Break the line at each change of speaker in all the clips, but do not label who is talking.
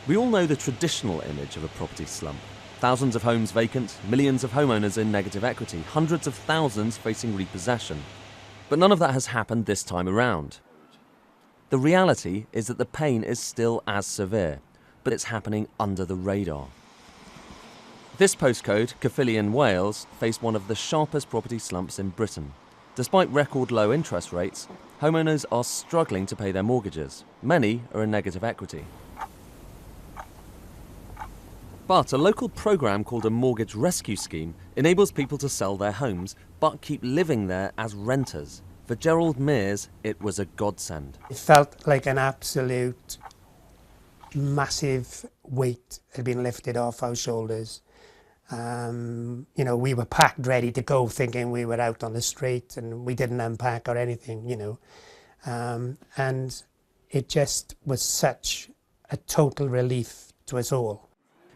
We all know the traditional image of a property slump. Thousands of homes vacant, millions of homeowners in negative equity, hundreds of thousands facing repossession. But none of that has happened this time around. The reality is that the pain is still as severe, but it's happening under the radar. This postcode, Caerphilly in Wales, faced one of the sharpest property slumps in Britain. Despite record low interest rates, homeowners are struggling to pay their mortgages. Many are in negative equity. But a local programme called a mortgage rescue scheme enables people to sell their homes but keep living there as renters. For Gerald Mears, it was a godsend.
It felt like an absolute massive weight had been lifted off our shoulders. We were packed ready to go, thinking we were out on the street, and we didn't unpack or anything, and it just was such a total relief to us all.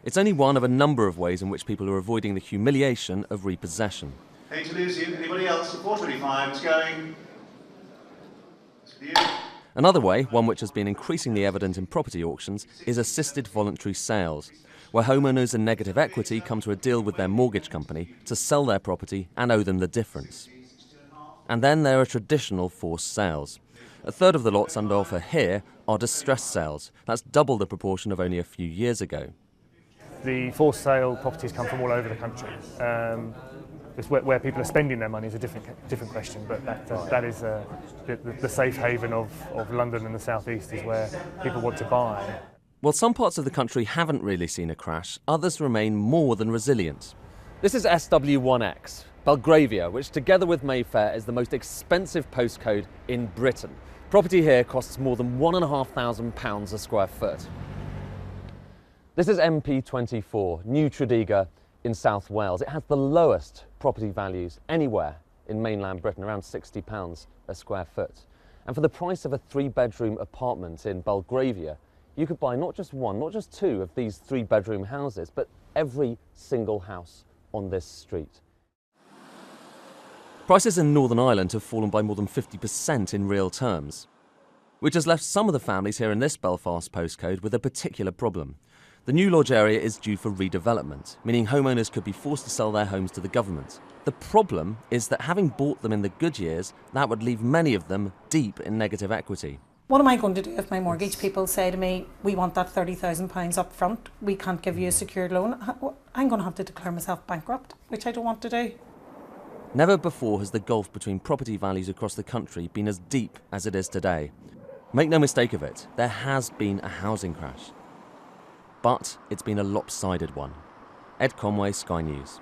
It's only one of a number of ways in which people are avoiding the humiliation of repossession.
Hate to lose you. Anybody else? 425 is going.
Another way, one which has been increasingly evident in property auctions, is assisted voluntary sales, where homeowners in negative equity come to a deal with their mortgage company to sell their property and owe them the difference. And then there are traditional forced sales. A third of the lots under offer here are distressed sales. That's double the proportion of only a few years ago.
The forced sale properties come from all over the country. Where people are spending their money is a different question, but that is the safe haven of London and the South East is where people want to buy.
While some parts of the country haven't really seen a crash, others remain more than resilient. This is SW1X, Belgravia, which together with Mayfair is the most expensive postcode in Britain. Property here costs more than £1,500 a square foot. This is MP24, New Tredegar in South Wales. It has the lowest property values anywhere in mainland Britain, around £60 a square foot. And for the price of a 3-bedroom apartment in Belgravia, you could buy not just one, not just two of these 3-bedroom houses, but every single house on this street. Prices in Northern Ireland have fallen by more than 50% in real terms, which has left some of the families here in this Belfast postcode with a particular problem. The New Lodge area is due for redevelopment, meaning homeowners could be forced to sell their homes to the government. The problem is that having bought them in the good years, that would leave many of them deep in negative equity.
What am I going to do if my mortgage people say to me, we want that £30,000 up front, we can't give you a secured loan? I'm going to have to declare myself bankrupt, which I don't want to do.
Never before has the gulf between property values across the country been as deep as it is today. Make no mistake of it, there has been a housing crash. But it's been a lopsided one. Ed Conway, Sky News.